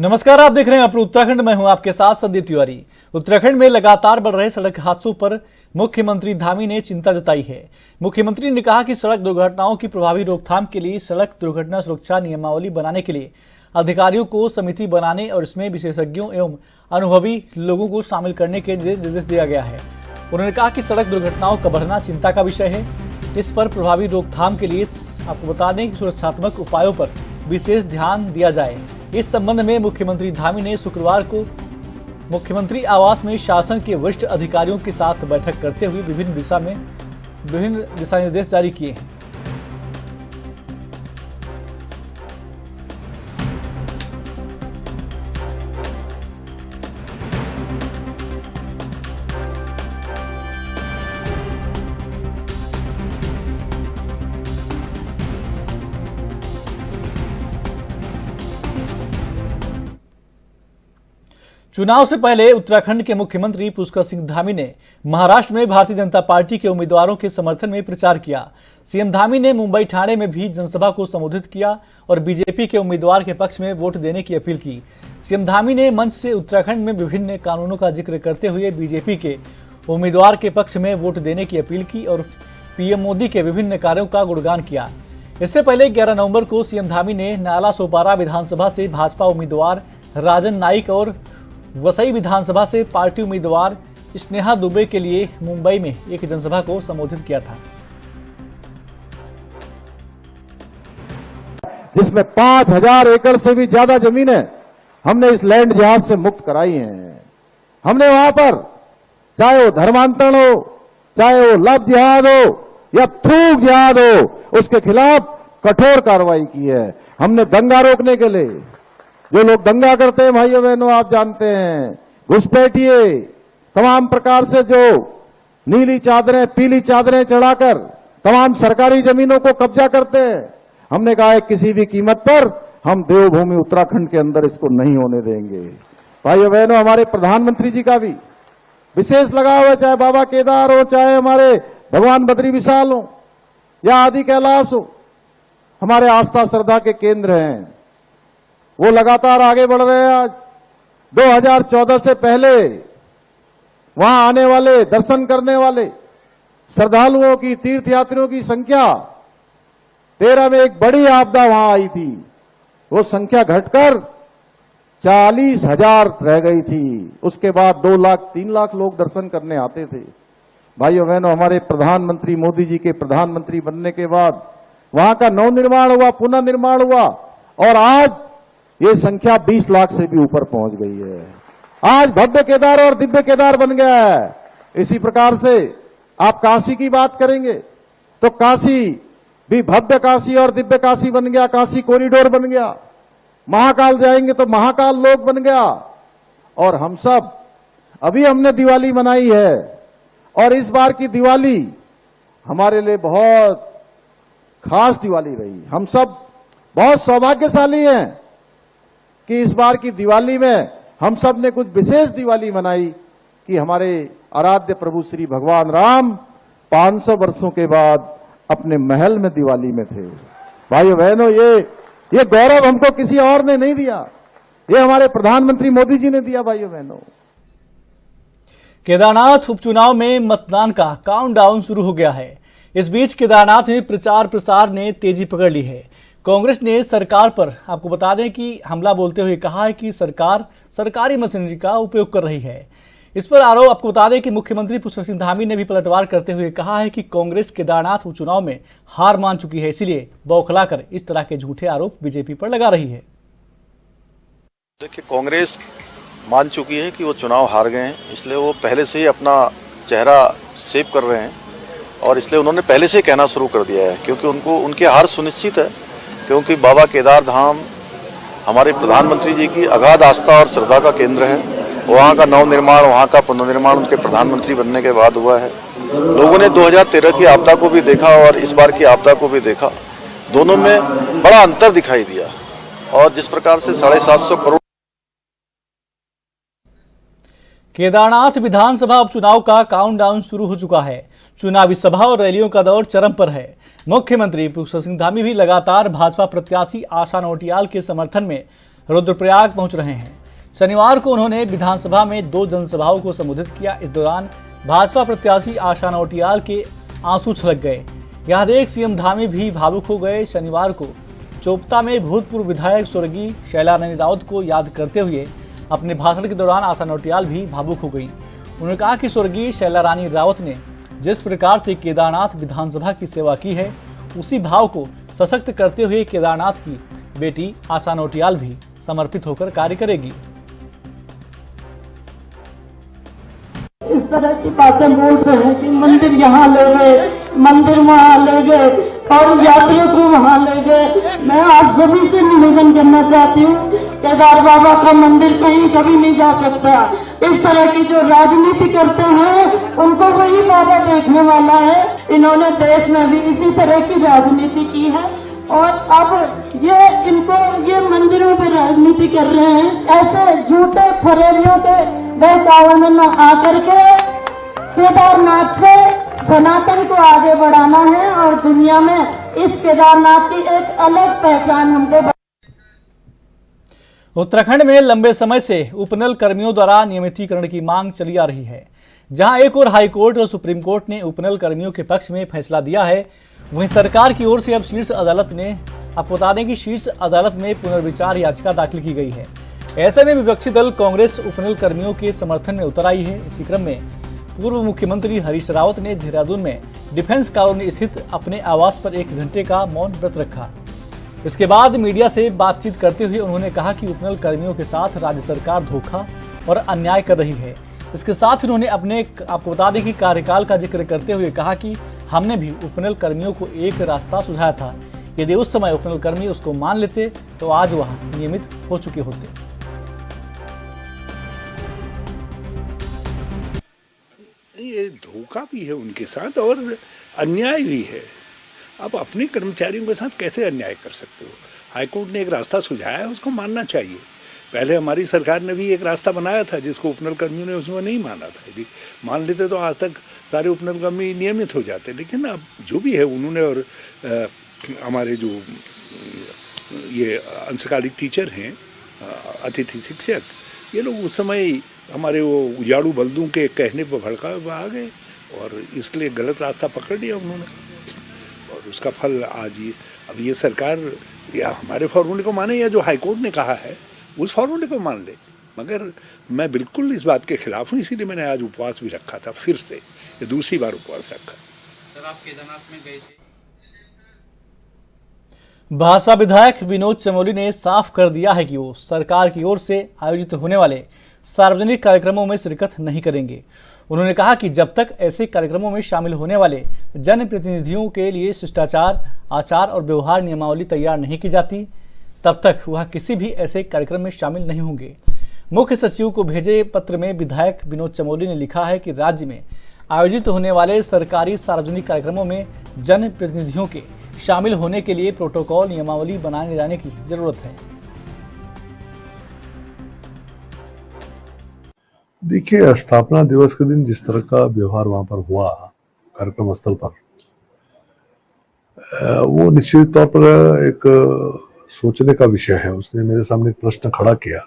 नमस्कार, आप देख रहे हैं अपने उत्तराखंड में हूं आपके साथ संदीप तिवारी। उत्तराखंड में लगातार बढ़ रहे सड़क हादसों पर मुख्यमंत्री धामी ने चिंता जताई है। मुख्यमंत्री ने कहा कि सड़क दुर्घटनाओं की प्रभावी रोकथाम के लिए सड़क दुर्घटना सुरक्षा नियमावली बनाने के लिए अधिकारियों को समिति बनाने और इसमें विशेषज्ञों एवं अनुभवी लोगों को शामिल करने के निर्देश दिया गया है। उन्होंने कहा कि सड़क दुर्घटनाओं का बढ़ना चिंता का विषय है। इस पर प्रभावी रोकथाम के लिए आपको बता दें कि सुरक्षात्मक उपायों पर विशेष ध्यान दिया जाए। इस संबंध में मुख्यमंत्री धामी ने शुक्रवार को मुख्यमंत्री आवास में शासन के वरिष्ठ अधिकारियों के साथ बैठक करते हुए विभिन्न दिशा निर्देश जारी किए हैं। चुनाव से पहले उत्तराखंड के मुख्यमंत्री पुष्कर सिंह धामी ने महाराष्ट्र में भारतीय जनता पार्टी के उम्मीदवारों के समर्थन में प्रचार किया। सीएम धामी ने मुंबई ठाणे में भी जनसभा को संबोधित किया और बीजेपी के उम्मीदवार के पक्ष में वोट देने की अपील की। सीएम धामी ने मंच से उत्तराखंड में विभिन्न कानूनों का जिक्र करते हुए बीजेपी के उम्मीदवार के पक्ष में वोट देने की अपील की और पीएम मोदी के विभिन्न कार्यों का गुणगान किया। इससे पहले 11 नवंबर को सीएम धामी ने नाला सोपारा विधानसभा से भाजपा उम्मीदवार राजन नाइक और वसई विधानसभा से पार्टी उम्मीदवार स्नेहा दुबे के लिए मुंबई में एक जनसभा को संबोधित किया था, जिसमें 5000 एकड़ से भी ज्यादा जमीनें हमने इस लैंड जहाज से मुक्त कराई हैं। हमने वहां पर चाहे वो धर्मांतरण हो, चाहे वो लव जिहाद हो या थूक जिहाद हो, उसके खिलाफ कठोर कार्रवाई की है। हमने दंगा रोकने के लिए, जो लोग दंगा करते हैं भाइयों बहनों आप जानते हैं, घुसपैठिए तमाम प्रकार से जो नीली चादरें पीली चादरें चढ़ाकर तमाम सरकारी जमीनों को कब्जा करते हैं, हमने कहा है किसी भी कीमत पर हम देवभूमि उत्तराखंड के अंदर इसको नहीं होने देंगे। भाइयों बहनों, हमारे प्रधानमंत्री जी का भी विशेष लगाव है, चाहे बाबा केदार हो, चाहे हमारे भगवान बद्री विशाल हो या आदि कैलाश हो, हमारे आस्था श्रद्धा के केंद्र हैं। वो लगातार आगे बढ़ रहे हैं। आज 2014 से पहले वहां आने वाले दर्शन करने वाले श्रद्धालुओं की, तीर्थयात्रियों की संख्या 13 में एक बड़ी आपदा वहां आई थी, वो संख्या घटकर 40,000 रह गई थी। उसके बाद 2 लाख 3 लाख लोग दर्शन करने आते थे। भाइयों बहनों, हमारे प्रधानमंत्री मोदी जी के प्रधानमंत्री बनने के बाद वहां का नवनिर्माण हुआ, पुनर्निर्माण हुआ और आज ये संख्या 20 लाख से भी ऊपर पहुंच गई है। आज भव्य केदार और दिव्य केदार बन गया है। इसी प्रकार से आप काशी की बात करेंगे तो काशी भी भव्य काशी और दिव्य काशी बन गया, काशी कॉरिडोर बन गया। महाकाल जाएंगे तो महाकाल लोक बन गया। और हम सब अभी हमने दिवाली मनाई है और इस बार की दिवाली हमारे लिए बहुत खास दिवाली रही। हम सब बहुत सौभाग्यशाली हैं कि इस बार की दिवाली में हम सब ने कुछ विशेष दिवाली मनाई कि हमारे आराध्य प्रभु श्री भगवान राम 500 वर्षों के बाद अपने महल में दिवाली में थे। भाइयों बहनों, ये गौरव हमको किसी और ने नहीं दिया, ये हमारे प्रधानमंत्री मोदी जी ने दिया। भाइयों बहनों, केदारनाथ उपचुनाव में मतदान का काउंटडाउन शुरू हो गया है। इस बीच केदारनाथ में प्रचार प्रसार ने तेजी पकड़ ली है। कांग्रेस ने सरकार पर आपको बता दें कि हमला बोलते हुए कहा है कि सरकार सरकारी मशीनरी का उपयोग कर रही है। इस पर आरोप आपको बता दें कि मुख्यमंत्री पुष्कर सिंह धामी ने भी पलटवार करते हुए कहा है कि कांग्रेस केदारनाथ उपचुनाव में हार मान चुकी है, इसलिए बौखलाकर इस तरह के झूठे आरोप बीजेपी पर लगा रही है। देखिए, कांग्रेस मान चुकी है कि वो चुनाव हार गए हैं, इसलिए वो पहले से ही अपना चेहरा सेव कर रहे हैं और इसलिए उन्होंने पहले से कहना शुरू कर दिया है, क्योंकि उनको उनकी हार सुनिश्चित है। क्योंकि बाबा केदार धाम हमारे प्रधानमंत्री जी की अगाध आस्था और श्रद्धा का केंद्र है। वहाँ का नवनिर्माण, वहाँ का पुनर्निर्माण उनके प्रधानमंत्री बनने के बाद हुआ है। लोगों ने 2013 की आपदा को भी देखा और इस बार की आपदा को भी देखा, दोनों में बड़ा अंतर दिखाई दिया। और जिस प्रकार से 750 करोड़ केदारनाथ विधानसभा उपचुनाव का काउंटडाउन शुरू हो चुका है। चुनावी सभा और रैलियों का दौर चरम पर है। मुख्यमंत्री पुष्कर सिंह धामी भी लगातार भाजपा प्रत्याशी आशा नौटियाल के समर्थन में रुद्रप्रयाग पहुंच रहे हैं। शनिवार को उन्होंने विधानसभा में 2 जनसभाओं को संबोधित किया। इस दौरान भाजपा प्रत्याशी आशा नौटियाल के आंसू छलक गए। यह देख सीएम धामी भी भावुक हो गए। शनिवार को चोपता में भूतपूर्व विधायक स्वर्गीय शैला रानी राउत को याद करते हुए अपने भाषण के दौरान आशा नौटियाल भी भावुक हो गई। उन्होंने कहा कि स्वर्गीय शैला रानी राउत ने जिस प्रकार से केदारनाथ विधानसभा की सेवा की है, उसी भाव को सशक्त करते हुए केदारनाथ की बेटी आशा नौटियाल भी समर्पित होकर कार्य करेगी। इस तरह की बातें बोल रहे हैं कि मंदिर यहाँ ले गए, मंदिर वहाँ ले गए और यात्रियों को वहाँ ले गए। मैं आप सभी से निवेदन करना चाहती हूँ, केदार बाबा का मंदिर कहीं कभी नहीं जा सकता। इस तरह की जो राजनीति करते हैं उनको वही बाबा देखने वाला है। इन्होंने देश में भी इसी तरह की राजनीति की है और अब ये मंदिरों पे राजनीति कर रहे हैं। ऐसे झूठे फरेबियों के बहकावे में न आकर के केदारनाथ से सनातन को आगे बढ़ाना है और दुनिया में इस केदारनाथ की एक अलग पहचान हमको। उत्तराखंड में लंबे समय से उपनल कर्मियों द्वारा नियमितीकरण की मांग चली आ रही है। जहां एक और हाईकोर्ट और सुप्रीम कोर्ट ने उपनल कर्मियों के पक्ष में फैसला दिया है, वहीं सरकार की ओर से अब शीर्ष अदालत ने आपको बता दें कि शीर्ष अदालत में पुनर्विचार याचिका दाखिल की गई है। ऐसे में विपक्षी दल कांग्रेस उपनल कर्मियों के समर्थन में उतर आई है। इसी क्रम में पूर्व मुख्यमंत्री हरीश रावत ने देहरादून में डिफेंस कॉलोनी स्थित अपने आवास पर 1 घंटे का मौन व्रत रखा। इसके बाद मीडिया से बातचीत करते हुए उन्होंने कहा कि उपनल कर्मियों के साथ राज्य सरकार धोखा और अन्याय कर रही है। इसके साथ ही उन्होंने आपको बता दें कि कार्यकाल का जिक्र करते हुए कहा कि हमने भी उपनल कर्मियों को एक रास्ता सुझाया था। यदि उस समय उपनल कर्मी उसको मान लेते तो आज वह नियमित हो चुके होते। ये धोखा भी है उनके साथ और अन्याय भी है। आप अपने कर्मचारियों के साथ कैसे अन्याय कर सकते हो? हाईकोर्ट ने एक रास्ता सुझाया है, उसको मानना चाहिए। पहले हमारी सरकार ने भी एक रास्ता बनाया था जिसको उपनल कर्मियों ने उसमें नहीं माना था। यदि मान लेते तो आज तक सारे उपनल कर्मी नियमित हो जाते। लेकिन अब जो भी है उन्होंने और हमारे जो ये अंशकालिक टीचर हैं, अतिथि शिक्षक, ये लोग उस समय हमारे वो उजाड़ू बल्दों के कहने पर भड़का आ गए और इसलिए गलत रास्ता पकड़ लिया उन्होंने और उसका फल आज अब ये सरकार या हमारे फॉर्मूले को माने या जो हाईकोर्ट ने कहा है उस फॉर्मूले को मान ले। मगर मैं बिल्कुल इस बात के खिलाफ हूँ, इसीलिए मैंने आज उपवास भी रखा था। फिर से ये दूसरी बार उपवास रखा। सर, आप केदारनाथ में गए थे? भाजपा विधायक विनोद चमोली ने साफ कर दिया है कि वो सरकार की ओर से आयोजित होने वाले सार्वजनिक कार्यक्रमों में शिरकत नहीं करेंगे। उन्होंने कहा कि जब तक ऐसे कार्यक्रमों में शामिल होने वाले जनप्रतिनिधियों के लिए शिष्टाचार, आचार और व्यवहार नियमावली तैयार नहीं की जाती, तब तक वह किसी भी ऐसे कार्यक्रम में शामिल नहीं होंगे। मुख्य सचिव को भेजे पत्र में विधायक विनोद चमोली ने लिखा है कि राज्य में आयोजित होने वाले सरकारी सार्वजनिक कार्यक्रमों में जनप्रतिनिधियों के शामिल होने के लिए प्रोटोकॉल नियमावली बनाने जाने की जरूरत है। देखिए, स्थापना दिवस के दिन जिस तरह का व्यवहार वहां पर हुआ कार्यक्रम स्थल पर, वो निश्चित तौर पर एक सोचने का विषय है। उसने मेरे सामने एक प्रश्न खड़ा किया